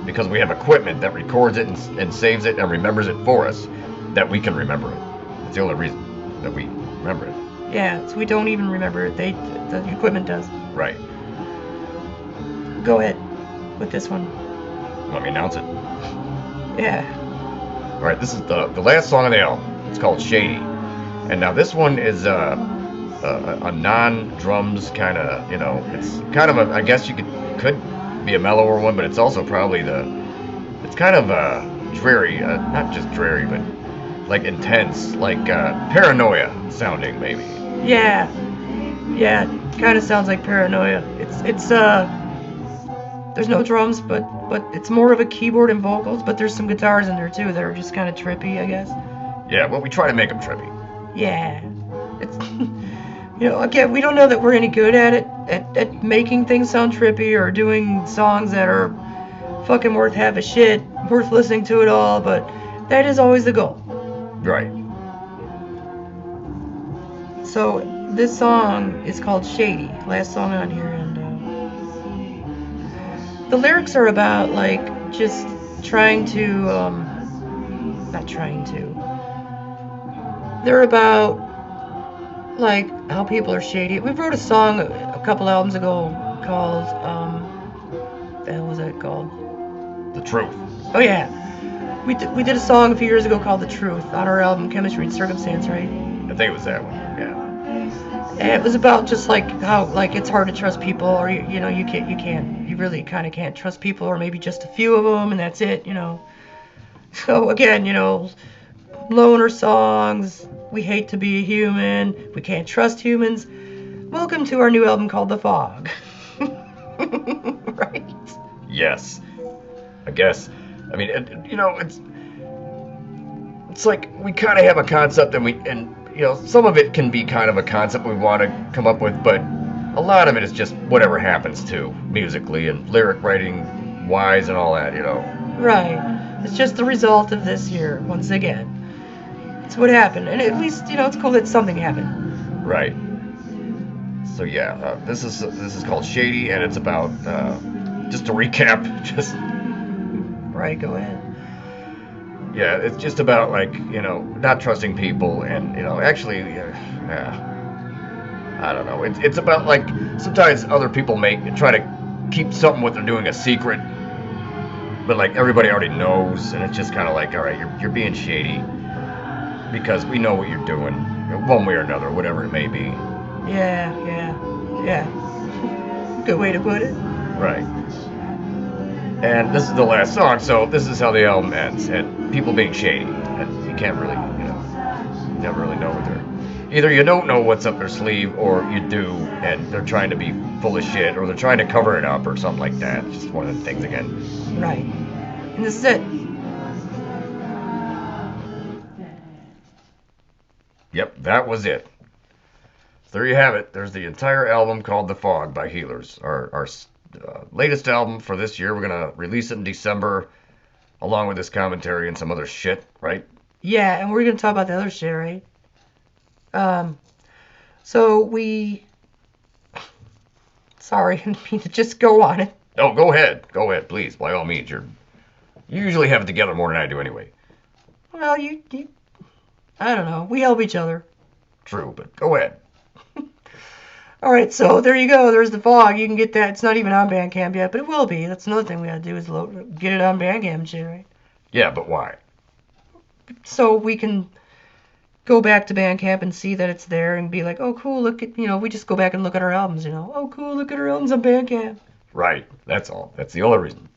Because we have equipment that records it and saves it and remembers it for us, that we can remember it. It's the only reason that we remember it. Yeah, so we don't even remember it. The equipment does. Right. Go ahead with this one. Let me announce it. Yeah. All right, this is the last song on the album. It's called Shady. And now this one is a non-drums kind of, it's kind of I guess you could be a mellower one, but it's also probably it's kind of dreary, not just dreary, but like intense, like Paranoia sounding maybe. Yeah, kind of sounds like Paranoia. It's there's no drums, but it's more of a keyboard and vocals, but there's some guitars in there too that are just kind of trippy, I guess. Yeah, well, we try to make them trippy. Yeah, it's again, we don't know that we're any good at it, at making things sound trippy or doing songs that are fucking worth half a shit, worth listening to at all, but that is always the goal. Right. So this song is called Shady, last song on here, and the lyrics are about like just trying to, not trying to, they're about like how people are shady. We wrote a song a couple albums ago called, the hell was that called? The Truth. Oh yeah, we did a song a few years ago called The Truth on our album Chemistry and Circumstance, right? I think it was that one. Yeah. And it was about just like how like it's hard to trust people, or you really kind of can't trust people, or maybe just a few of them and that's it, So again, loner songs. We hate to be a human. We can't trust humans. Welcome to our new album called the foG. Right? Yes. I guess. I mean, it's like we kind of have a concept, and some of it can be kind of a concept we want to come up with, but a lot of it is just whatever happens to musically and lyric writing wise and all that, Right. It's just the result of this year, once again. It's what happened. And at least, it's cool that something happened. Right. So yeah, this is called Shady, and it's about just to recap, just Right, go ahead. yeah, it's just about like not trusting people, and actually, I don't know. It's about like sometimes other people try to keep something what they're doing a secret, but like everybody already knows, and it's just kind of like, all right, you're being shady because we know what you're doing, one way or another, whatever it may be. Yeah. Good way to put it. Right. And this is the last song, so this is how the album ends, and people being shady, and you can't really, you never really know what they're. Either you don't know what's up their sleeve, or you do, and they're trying to be full of shit, or they're trying to cover it up, or something like that. It's just one of the things again. Right. And this is it. Yep, that was it. So there you have it. There's the entire album called The Fog by HeelerZ. Our latest album for this year. We're going to release it in December, along with this commentary and some other shit, right? Yeah, and we're going to talk about the other shit, right? So we... Sorry, I didn't mean to just go on it. No, go ahead. Go ahead, please. By all means. You usually have it together more than I do anyway. Well, you I don't know. We help each other. True, but go ahead. All right, so there you go. There's the fog. You can get that. It's not even on Bandcamp yet, but it will be. That's another thing we gotta do is get it on Bandcamp and shit, right? Yeah, but why? So we can go back to Bandcamp and see that it's there and be like, oh, cool, look at, we just go back and look at our albums, Oh, cool, look at our albums on Bandcamp. Right, that's all. That's the only reason.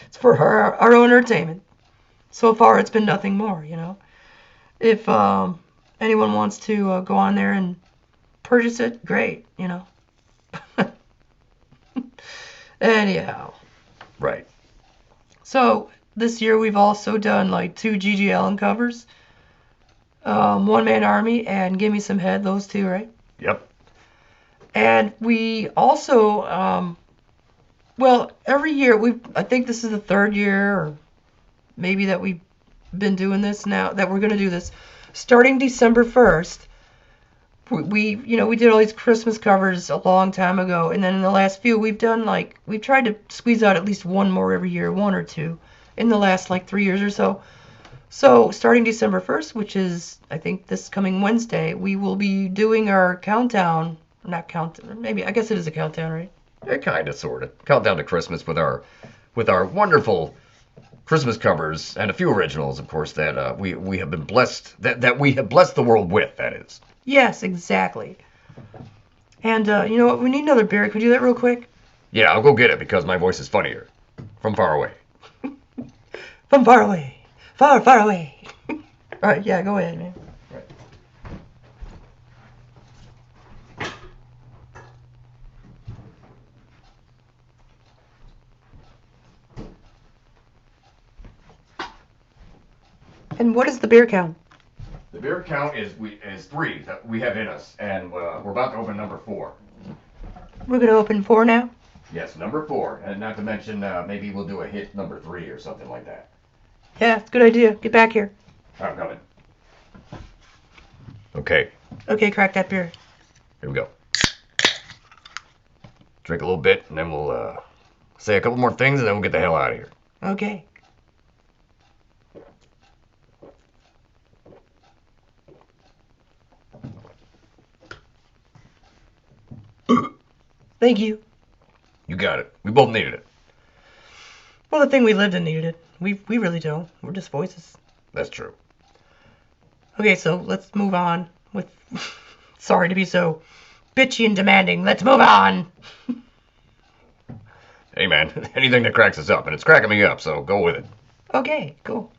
It's for our own entertainment. So far, it's been nothing more, If anyone wants to go on there and purchase it, great, Anyhow. Right. So, this year we've also done like 2 GG Allen covers. One Man Army and Give Me Some Head, those two, right? Yep. And we also, every year, I think this is the 3rd year, or maybe that we've been doing this now, that we're going to do this. Starting December 1st, we did all these Christmas covers a long time ago, and then in the last few, we've tried to squeeze out at least one more every year, 1 or 2, in the last 3 years or so. So, starting December 1st, which is, I think, this coming Wednesday, we will be doing our countdown, not countdown, maybe, I guess it is a countdown, right? Yeah, kind of, sort of. Countdown to Christmas with our wonderful Christmas covers, and a few originals, of course, that we have been blessed, that we have blessed the world with, that is. Yes, exactly. And, you know what, we need another beer. Can we do that real quick? Yeah, I'll go get it, because my voice is funnier. From far away. From far away. Far, far away. All right, yeah, go ahead, man. And what is the beer count? The beer count is 3 that we have in us, and we're about to open number 4. We're going to open 4 now? Yes, number 4, and not to mention maybe we'll do a hit number 3 or something like that. Yeah, it's a good idea. Get back here. I'm coming. Okay, Okay, crack that beer. here we go. Drink a little bit, and then we'll say a couple more things, and then we'll get the hell out of here. Okay. Thank you. You got it. We both needed it. Well, the thing we lived in needed it. We really don't. We're just voices. That's true. Okay, so let's move on with... Sorry to be so bitchy and demanding. Let's move on. Hey, man, anything that cracks us up, and it's cracking me up, so go with it. Okay, cool.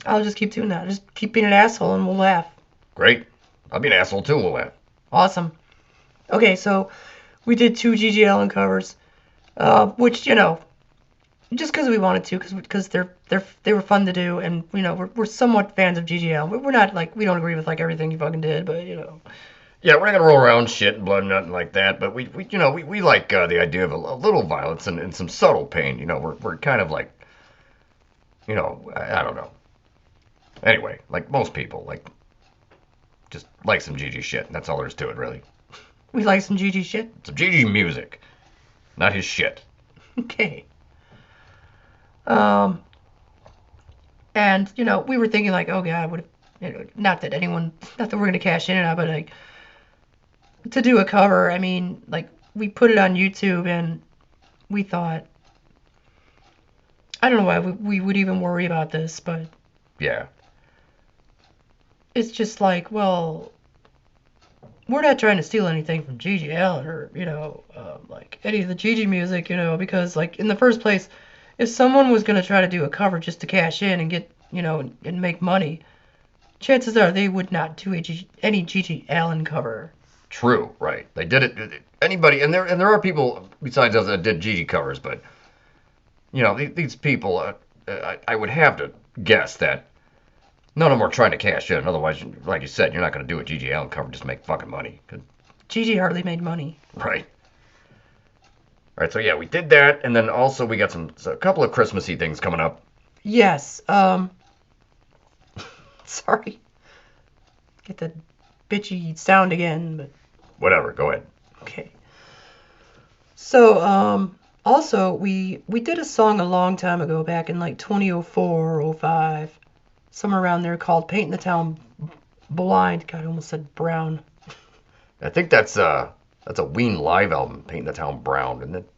I'll just keep doing that. Just keep being an asshole and we'll laugh. Great. I'll be an asshole, too, we'll laugh. Awesome. Okay, so we did 2 GG Allen covers, which, just because we wanted to, because they were fun to do, and we're somewhat fans of GG Allen. We're not we don't agree with everything he fucking did, but Yeah, we're not gonna roll around shit and blood and nothing like that, but we like the idea of a little violence and some subtle pain. We're kind of like, I don't know. Anyway, like most people, like just like some GG shit. That's all there is to it, really. We like some GG shit. Some GG music, not his shit. Okay. Um, and we were thinking like, oh God, what if, not that we're gonna cash in on it, but like to do a cover. I mean, like we put it on YouTube and we thought, I don't know why we would even worry about this, but Yeah, it's just like, well, we're not trying to steal anything from Gigi Allen or, like any of the Gigi music, because like in the first place, if someone was going to try to do a cover just to cash in and get, and make money, chances are they would not do any Gigi Allen cover. true, right? They did it. Anybody, and there are people besides us that did GG covers, but these people, I would have to guess that none of them are trying to cash in. Otherwise, like you said, you're not going to do a GG Allen cover just to make fucking money. Gigi hardly made money. Right. All right. So yeah, we did that, and then also we got a couple of Christmassy things coming up. Yes. Sorry. Get that bitchy sound again, but Whatever. Go ahead. okay. So, also we did a song a long time ago, back in like 2004 or 05, somewhere around there, called "Painting the Town Blind." God, I almost said brown. I think that's a Ween live album, Painting the Town Brown, isn't it?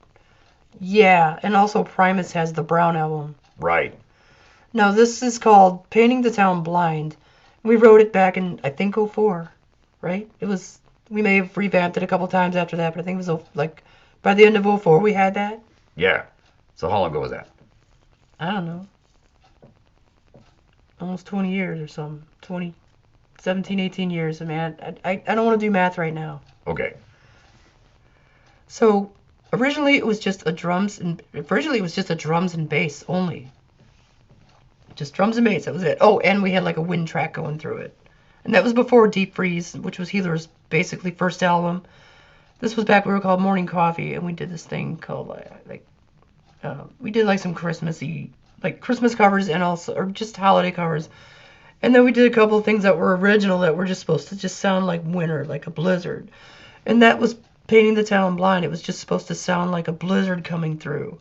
Yeah, and also Primus has the Brown album. Right. No, this is called "Painting the Town Blind." We wrote it back in, I think, 04, right? We may have revamped it a couple times after that, but I think it was like by the end of 04 we had that. Yeah. So how long ago was that? I don't know. Almost 20 years or something. 20, 17, 18 years. I mean, I don't want to do math right now. Okay. So originally it was just a drums and bass only. Just drums and bass, that was it. Oh, and we had like a wind track going through it. And that was before Deep Freeze, which was HeelerZ basically first album. This was back when we were called Morning Coffee, and we did this thing called we did like some Christmassy, like Christmas covers and also, or just holiday covers. And then we did a couple of things that were original that were just supposed to just sound like winter, like a blizzard. And that was Painting the Town Blind. It was just supposed to sound like a blizzard coming through.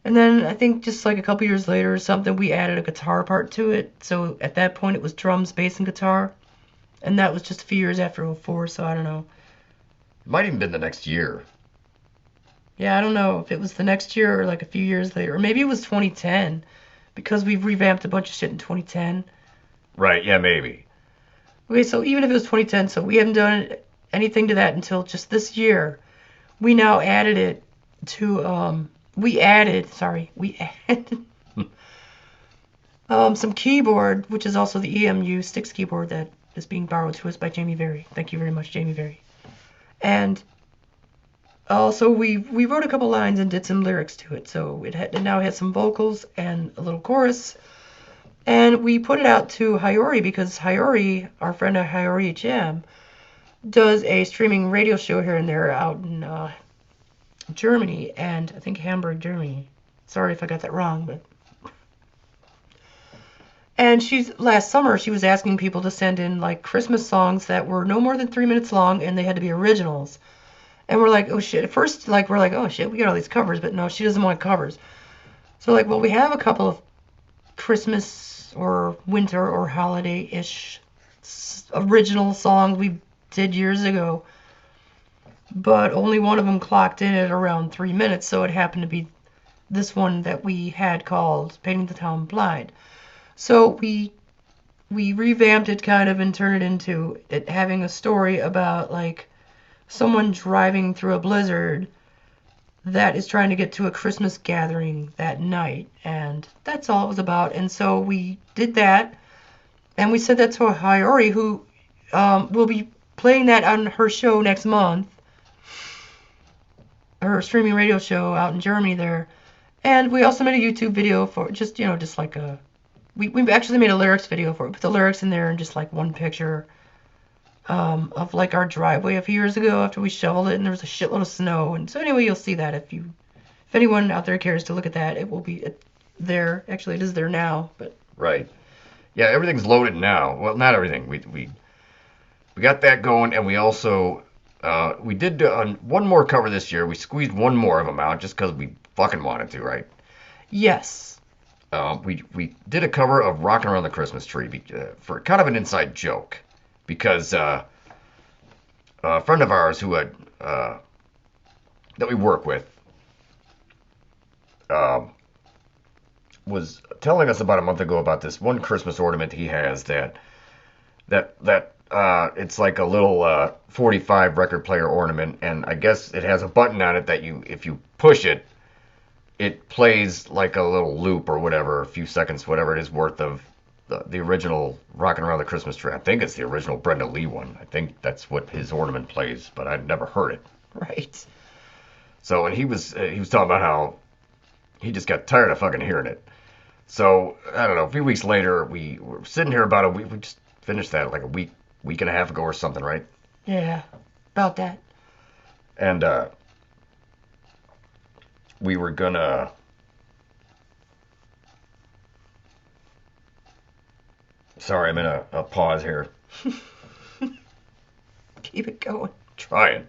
And then I think just like a couple years later or something, we added a guitar part to it. So at that point it was drums, bass, and guitar. And that was just a few years after 04, so I don't know. It might even been the next year. Yeah, I don't know if it was the next year or like a few years later. Or maybe it was 2010, because we've revamped a bunch of shit in 2010. Right. Yeah. Maybe. Okay, so even if it was 2010, so we haven't done anything to that until just this year. We now added it to, we added some keyboard, which is also the EMU Styx keyboard that is being borrowed to us by Jamie Very. Thank you very much, Jamie Very. And also we wrote a couple lines and did some lyrics to it. So it now has some vocals and a little chorus. And we put it out to Hayori because Hayori, our friend at Hayori HM, does a streaming radio show here and there out in Germany, and I think Hamburg, Germany. Sorry if I got that wrong, but. And last summer she was asking people to send in like Christmas songs that were no more than 3 minutes long, and they had to be originals. And we're like, oh shit. At first, like, we're like, oh shit, we got all these covers, but no, she doesn't want covers. So like, well, we have a couple of Christmas or winter or holiday-ish original songs we did years ago, but only one of them clocked in at around 3 minutes, so it happened to be this one that we had called Painting the Town Blind. So we revamped it kind of and turned it into it having a story about like someone driving through a blizzard that is trying to get to a Christmas gathering that night, and that's all it was about. And so we did that, and we sent that to Hayori, who will be playing that on her show next month, her streaming radio show out in Germany there. And we also made a YouTube video for just like we actually made a lyrics video for it, put the lyrics in there and just like one picture. of like our driveway a few years ago after we shoveled it and there was a shitload of snow. And so anyway, you'll see that if anyone out there cares to look at that, it will be there. Actually, it is there now, but Right. Yeah, everything's loaded now. Well, not everything. We got that going, and we also we did one more cover this year. We squeezed one more of them out just because we fucking wanted to, right? yes. We did a cover of "Rocking Around the Christmas Tree" for kind of an inside joke, because a friend of ours who had that we work with was telling us about a month ago about this one Christmas ornament he has that it's like a little 45 record player ornament, and I guess it has a button on it that if you push it, it plays like a little loop or whatever, a few seconds, whatever it is worth of the original "Rockin' Around the Christmas Tree." I think it's the original Brenda Lee one. I think that's what his ornament plays, but I'd never heard it. Right. So, and he was talking about how he just got tired of fucking hearing it. So, I don't know, a few weeks later, we were sitting here about a week. We just finished that like a week and a half ago or something, right? Yeah. About that. And we were gonna. Sorry, I'm in a pause here. Keep it going. Trying.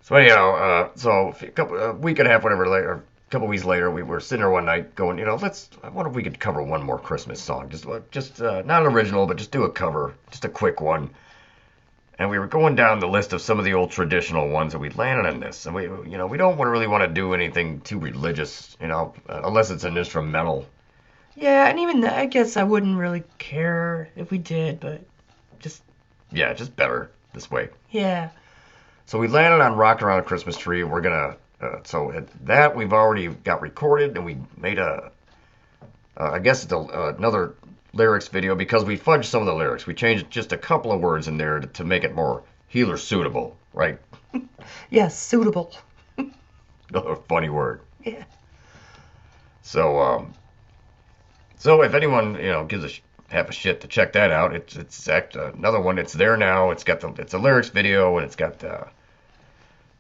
So anyhow, so a week and a half, whatever later, a couple weeks later, we were sitting there one night going, I wonder if we could cover one more Christmas song, just not an original, but just do a cover, just a quick one. And we were going down the list of some of the old traditional ones, and we landed on this. And we don't really want to do anything too religious, unless it's an instrumental. Yeah, and even I guess I wouldn't really care if we did, but just just better this way. yeah. So we landed on "Rockin' Around the Christmas Tree." We're gonna so that we've already got recorded, and we made I guess it's another lyrics video, because we fudged some of the lyrics. We changed just a couple of words in there to make it more Heeler suitable, right? Yes, suitable. Another funny word. Yeah. So so if anyone gives half a shit to check that out, it's another one. It's there now. It's a lyrics video, and it's got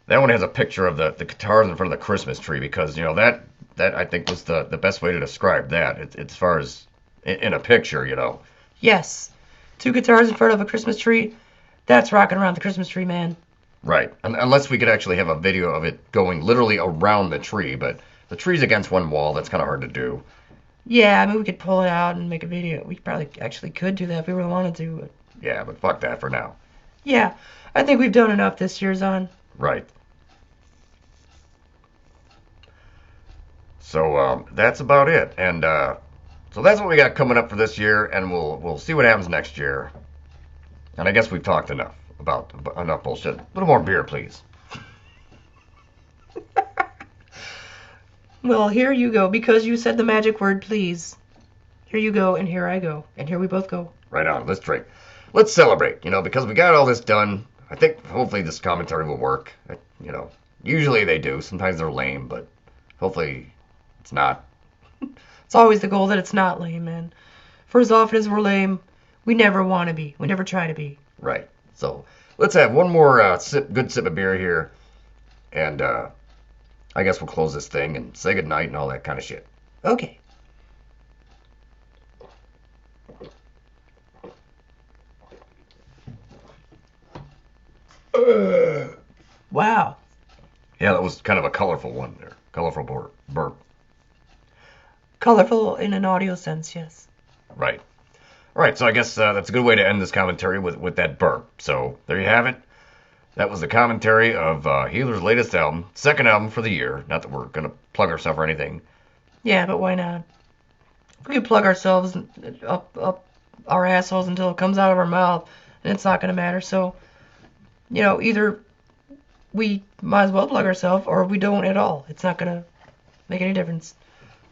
that one has a picture of the guitars in front of the Christmas tree, because that I think was the best way to describe that. It's as far as in a picture, Yes. 2 guitars in front of a Christmas tree. That's rocking around the Christmas tree, man. Right. Unless we could actually have a video of it going literally around the tree, but the tree's against one wall. That's kind of hard to do. Yeah, I mean, we could pull it out and make a video. We probably actually could do that if we really wanted to. But Yeah, but fuck that for now. yeah, I think we've done enough this year, Zon. Right. So that's about it, and so that's what we got coming up for this year, and we'll see what happens next year. And I guess we've talked enough about enough bullshit. A little more beer, please. Well, here you go, because you said the magic word, please. Here you go, and here I go, and here we both go. Right on. Let's drink. Let's celebrate. Because we got all this done. I think hopefully this commentary will work. Usually they do. Sometimes they're lame, but hopefully it's not. It's always the goal that it's not lame, man. For as often as we're lame, we never want to be. We never try to be. Right. So let's have one more good sip of beer here, and I guess we'll close this thing and say goodnight and all that kind of shit. Okay. Wow. Yeah, that was kind of a colorful one there. Colorful burp. Colorful in an audio sense, yes. Right. All right, so I guess that's a good way to end this commentary with that burp. So there you have it. That was the commentary of HeelerZ latest album, second album for the year. Not that we're going to plug ourselves or anything. Yeah, but why not? We could plug ourselves up our assholes until it comes out of our mouth, and it's not going to matter. So, either we might as well plug ourselves, or we don't at all. It's not going to make any difference.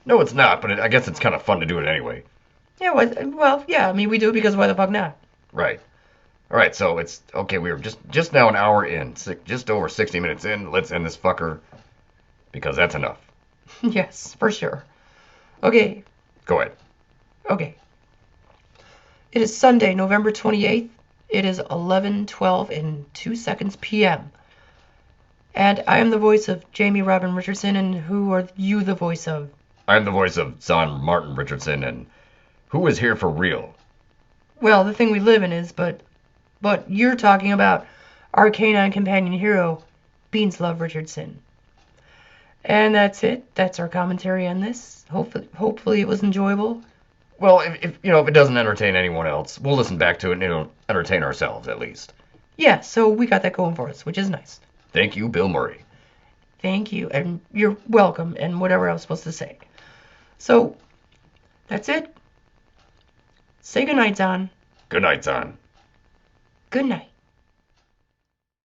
No, it's not, but I guess it's kind of fun to do it anyway. Yeah, well, yeah, I mean, we do it because why the fuck not? Right. All right, so it's okay. We were just now an hour in, just over 60 minutes in. Let's end this fucker, because that's enough. Yes, for sure. Okay. Go ahead. Okay. It is Sunday, November 28th. It is 11:12 and 2 seconds p.m. And I am the voice of Jamie Robin Richardson, and who are you the voice of? I'm the voice of Son Martin Richardson, and who is here for real? Well, the thing we live in is, but you're talking about our canine companion hero, Beanslove Richardson. And that's it. That's our commentary on this. Hopefully it was enjoyable. Well, if it doesn't entertain anyone else, we'll listen back to it and it'll entertain ourselves at least. Yeah, so we got that going for us, which is nice. Thank you, Bill Murray. Thank you, and you're welcome, and whatever I was supposed to say. So, that's it. Say goodnight, Don. Good night, Son. Good night.